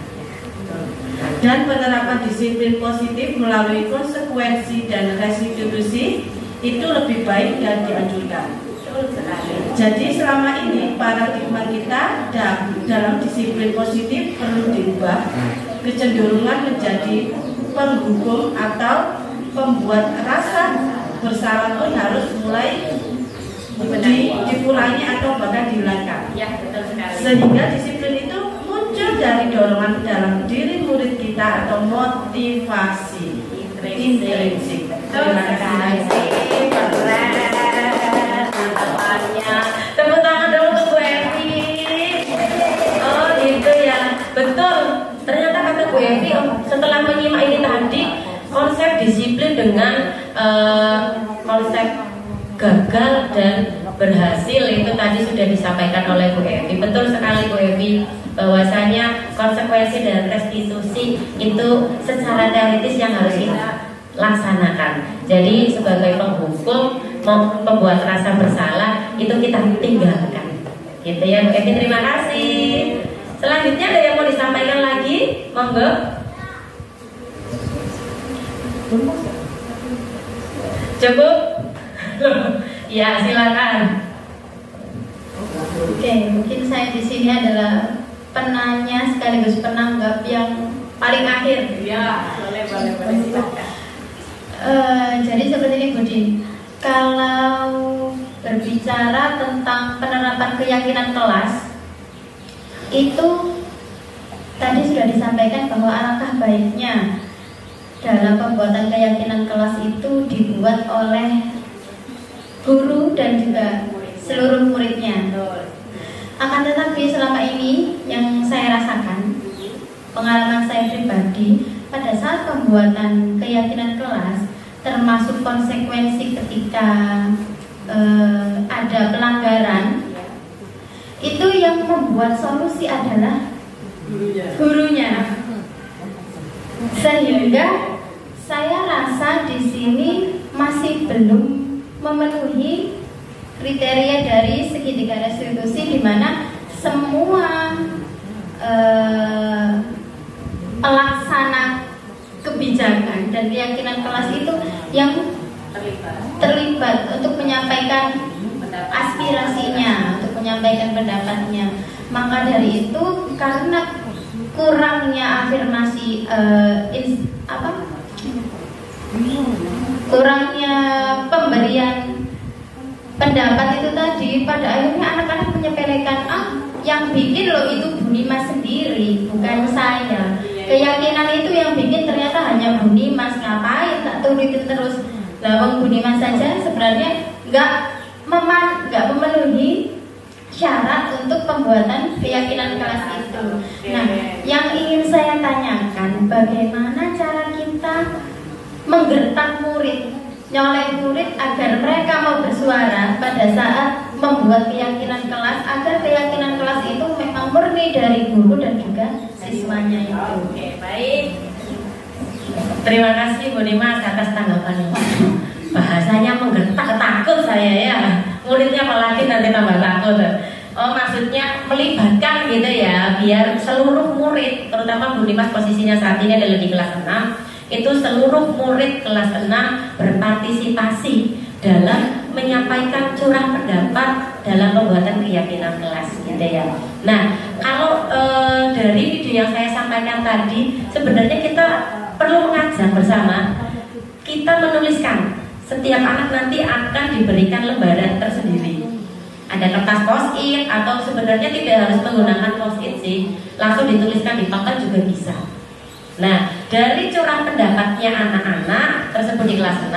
Dan penerapan disiplin positif melalui konsekuensi dan restitusi itu lebih baik dan dianjurkan. Jadi selama ini paradigma kita dalam disiplin positif perlu diubah, kecenderungan menjadi penghukum atau pembuat rasa bersalah pun harus mulai dikurangi atau bahkan dihilangkan. Ya, betul sekali. Sehingga disiplin itu muncul dari dorongan dalam diri murid kita atau motivasi intrinsik. Terima kasih. Tepuk tangan dong untuk Bu Evi. Oh gitu ya, betul. Ternyata kata Bu Evi, setelah menyimak ini tadi, konsep disiplin dengan konsep gagal dan berhasil itu tadi sudah disampaikan oleh Bu Evi. Betul sekali Bu Evi, bahwasanya konsekuensi dan restitusi itu secara teoritis yang harus kita laksanakan. Jadi sebagai penghukum, membuat rasa bersalah itu kita tinggalkan. Gitu ya Bu Evi, terima kasih. Selanjutnya ada yang mau disampaikan lagi? Monggo. Cukup? Ya, silakan. Oke, mungkin saya di sini adalah penanya sekaligus penanggap yang paling akhir. Ya, boleh silakan. Jadi seperti ini Budi, kalau berbicara tentang penerapan keyakinan kelas, itu tadi sudah disampaikan bahwa alangkah baiknya dalam pembuatan keyakinan kelas itu dibuat oleh guru dan juga seluruh muridnya. Akan tetapi selama ini yang saya rasakan, pengalaman saya pribadi, pada saat pembuatan keyakinan kelas, termasuk konsekuensi ketika ada pelanggaran, itu yang membuat solusi adalah gurunya. Sehingga saya rasa di sini masih belum memenuhi kriteria dari segitiga restitusi, di mana semua pelaksana kebijakan dan keyakinan kelas itu yang terlibat untuk menyampaikan aspirasinya, untuk menyampaikan pendapatnya. Maka dari itu, karena kurangnya afirmasi kurangnya pemberian pendapat itu tadi, pada akhirnya anak-anak menyepelekan, yang bikin loh itu Bu Nimas sendiri, bukan saya. Keyakinan itu yang bikin ternyata hanya Bu Nimas, ngapain tak turutin terus. Lah Bu Nimas saja sebenarnya nggak memenuhi syarat untuk pembuatan keyakinan kelas itu. Nah, yang ingin saya tanyakan, bagaimana cara kita menggertak murid, nyolek murid agar mereka mau bersuara pada saat membuat keyakinan kelas, agar keyakinan kelas itu memang murni dari guru dan juga siswanya itu. Oke, baik. Terima kasih Bu Nimas atas tanggapannya. Bahasanya menggertak, takut saya ya. Muridnya apalagi nanti tambah takut. Oh, maksudnya melibatkan gitu ya, biar seluruh murid, terutama Bu Nimas posisinya saat ini adalah di kelas 6, itu seluruh murid kelas 6 berpartisipasi dalam menyampaikan curah pendapat dalam pembuatan keyakinan kelas gitu ya. Nah, kalau dari video yang saya sampaikan tadi, sebenarnya kita perlu mengajar bersama. Kita menuliskan, setiap anak nanti akan diberikan lembaran tersendiri. Ada kertas post-it, atau sebenarnya tidak harus menggunakan post-it sih, langsung dituliskan di papan juga bisa. Nah, dari curah pendapatnya anak-anak tersebut di kelas 6,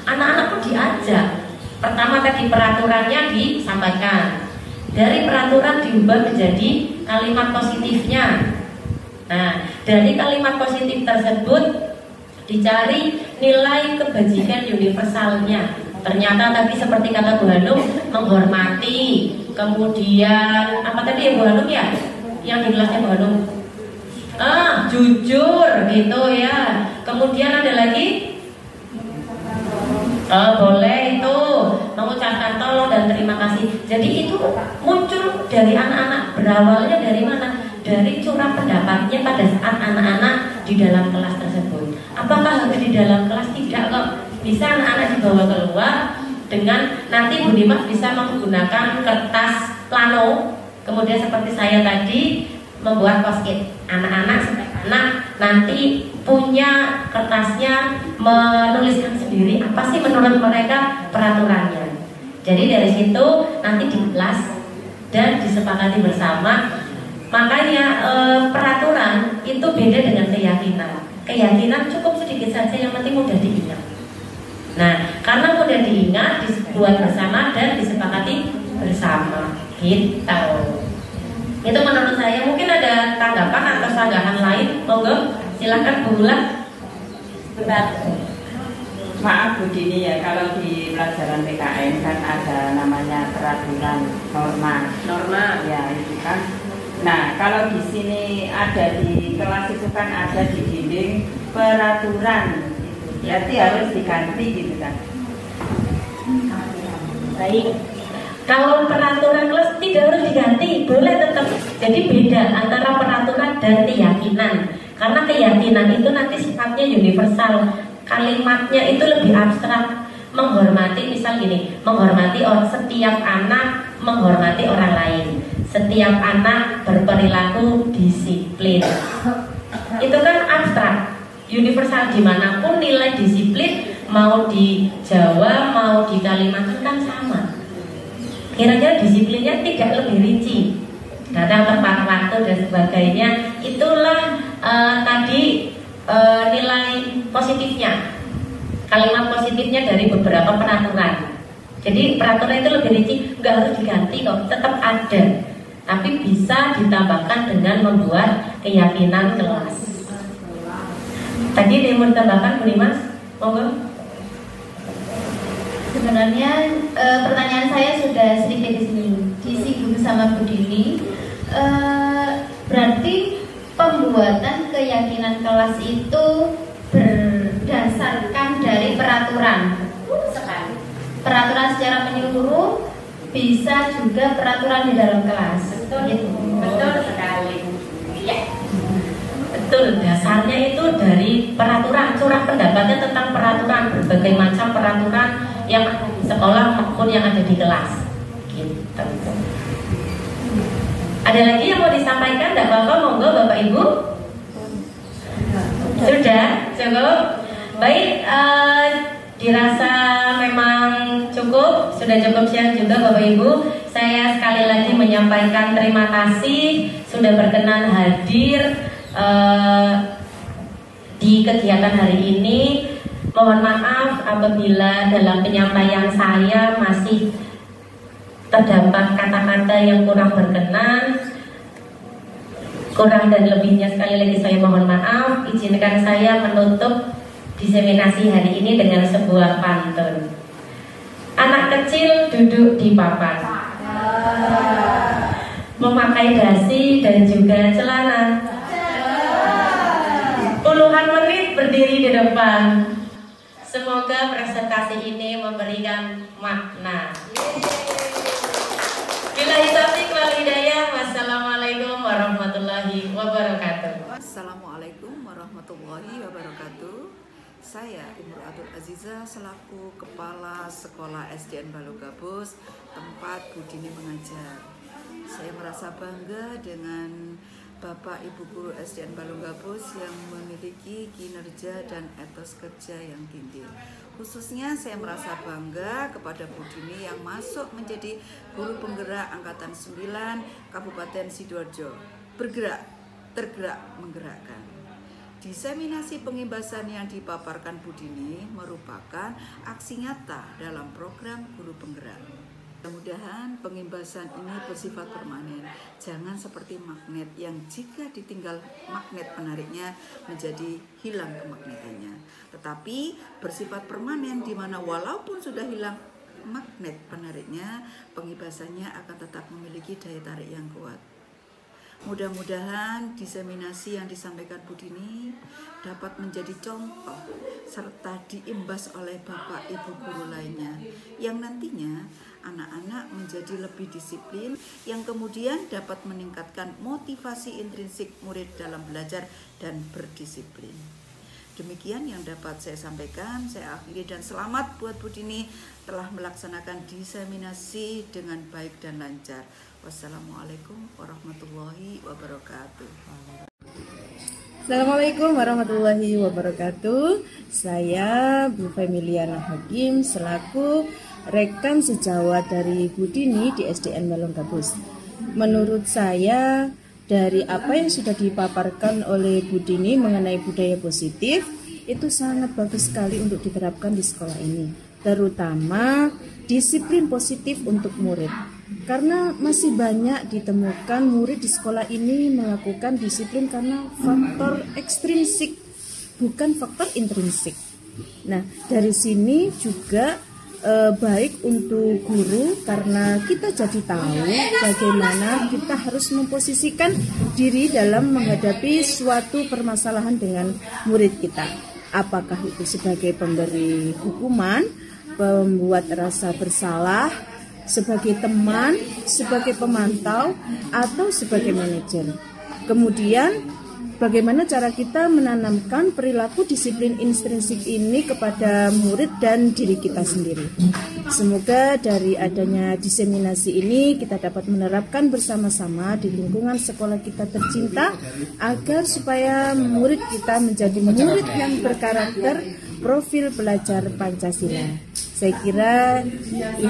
anak-anak pun diajak. Pertama tadi peraturannya disampaikan. Dari peraturan diubah menjadi kalimat positifnya. Nah, dari kalimat positif tersebut dicari nilai kebajikan universalnya. Ternyata tadi seperti kata Bu Hanum, menghormati. Kemudian apa tadi ya Bu Hanum ya? Yang di kelasnya Bu Hanum? jujur gitu ya. Kemudian ada lagi boleh itu mengucapkan tolong dan terima kasih. Jadi itu muncul dari anak-anak. Berawalnya dari mana? Dari curah pendapatnya pada saat anak-anak di dalam kelas tersebut. Apakah harus di dalam kelas? Tidak kok. Bisa anak-anak dibawa keluar dengan nanti Bu Dimas bisa menggunakan kertas plano. Kemudian seperti saya tadi membuat post-it. Anak-anak nanti punya kertasnya menuliskan sendiri apa sih menurut mereka peraturannya. Jadi dari situ nanti di kelas dan disepakati bersama. Makanya peraturan itu beda dengan keyakinan. Keyakinan cukup sedikit saja, yang penting mudah diingat. Nah, karena mudah diingat, dibuat bersama dan disepakati bersama. Gitu. Itu menurut saya. Mungkin ada tanggapan atau sanggahan lain, monggo silakan Bu Gula. Maaf Bu Dini ya, kalau di pelajaran PKN kan ada namanya peraturan norma ya itu kan. Nah kalau di sini ada di kelas itu kan ada di dinding peraturan, berarti harus diganti gitu kan. Baik. Kalau peraturan kelas tidak harus diganti, boleh tetap. Jadi beda antara peraturan dan keyakinan. Karena keyakinan itu nanti sifatnya universal. Kalimatnya itu lebih abstrak. Menghormati, misal gini, menghormati setiap anak menghormati orang lain. Setiap anak berperilaku disiplin. Itu kan abstrak, universal. Dimanapun nilai disiplin, mau di Jawa, mau di Kalimantan kan sama. Kira-kira disiplinnya tidak lebih rinci, datang tepat waktu dan sebagainya. Itulah tadi nilai positifnya, kalimat positifnya dari beberapa peraturan. Jadi peraturan itu lebih rinci, nggak harus diganti kok, tetap ada, tapi bisa ditambahkan dengan membuat keyakinan kelas. Tadi dia mau ditambahkan Bu Dimas, monggo. Sebenarnya pertanyaan saya sudah sedikit disinggung sama Bu Dini. Berarti pembuatan keyakinan kelas itu berdasarkan dari peraturan. Peraturan secara menyeluruh, bisa juga peraturan di dalam kelas. Betul sekali. Ya. Betul, dasarnya itu dari peraturan. Curah pendapatnya tentang peraturan, berbagai macam peraturan yang sekolah maupun yang ada di kelas. Gitu. Ada lagi yang mau disampaikan? Tidak apa-apa, monggo Bapak Ibu. Sudah, cukup. Baik, dirasa memang cukup, sudah cukup siang juga Bapak Ibu. Saya sekali lagi menyampaikan terima kasih sudah berkenan hadir di kegiatan hari ini. Mohon maaf apabila dalam penyampaian saya masih terdapat kata-kata yang kurang berkenan, kurang dan lebihnya sekali lagi saya mohon maaf. Izinkan saya menutup diseminasi hari ini dengan sebuah pantun. Anak kecil duduk di papan, memakai dasi dan juga celana. Puluhan menit berdiri di depan. Semoga presentasi ini memberikan makna. Billahi taufiq wal hidayah. Wassalamualaikum warahmatullahi wabarakatuh. Assalamualaikum warahmatullahi wabarakatuh. Saya Imro'atul Aziza selaku Kepala Sekolah SDN Balonggabus, tempat Bu Dini mengajar. Saya merasa bangga dengan Bapak Ibu Guru SDN Balonggabus yang memiliki kinerja dan etos kerja yang tinggi. Khususnya saya merasa bangga kepada Bu Dini yang masuk menjadi guru penggerak Angkatan 9 Kabupaten Sidoarjo. Bergerak, tergerak, menggerakkan. Diseminasi pengimbasan yang dipaparkan Bu Dini merupakan aksi nyata dalam program guru penggerak. Mudah-mudahan pengimbasan ini bersifat permanen. Jangan seperti magnet yang jika ditinggal magnet penariknya menjadi hilang kemagnetannya. Tetapi bersifat permanen di mana walaupun sudah hilang magnet penariknya, pengimbasannya akan tetap memiliki daya tarik yang kuat. Mudah-mudahan diseminasi yang disampaikan Bu Dini dapat menjadi contoh serta diimbas oleh Bapak Ibu guru lainnya yang nantinya anak-anak menjadi lebih disiplin yang kemudian dapat meningkatkan motivasi intrinsik murid dalam belajar dan berdisiplin. Demikian yang dapat saya sampaikan, saya akhiri dan selamat buat Bu Dini telah melaksanakan diseminasi dengan baik dan lancar. Wassalamualaikum warahmatullahi wabarakatuh. Assalamualaikum warahmatullahi wabarakatuh. Saya Bu Femiliana Hakim selaku rekan sejawat dari Bu Dini di SDN Balong Gabus. Menurut saya, dari apa yang sudah dipaparkan oleh Bu Dini mengenai budaya positif, itu sangat bagus sekali untuk diterapkan di sekolah ini, terutama disiplin positif untuk murid. Karena masih banyak ditemukan murid di sekolah ini melakukan disiplin karena faktor ekstrinsik, bukan faktor intrinsik. Nah, dari sini juga baik untuk guru karena kita jadi tahu bagaimana kita harus memposisikan diri dalam menghadapi suatu permasalahan dengan murid kita. Apakah itu sebagai pemberi hukuman, pembuat rasa bersalah, sebagai teman, sebagai pemantau, atau sebagai manajer. Kemudian bagaimana cara kita menanamkan perilaku disiplin intrinsik ini kepada murid dan diri kita sendiri. Semoga dari adanya diseminasi ini kita dapat menerapkan bersama-sama di lingkungan sekolah kita tercinta agar supaya murid kita menjadi murid yang berkarakter, profil belajar Pancasila. Saya kira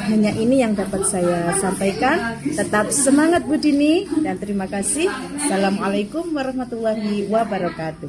hanya ini yang dapat saya sampaikan. Tetap semangat Bu Dini dan terima kasih. Assalamualaikum warahmatullahi wabarakatuh.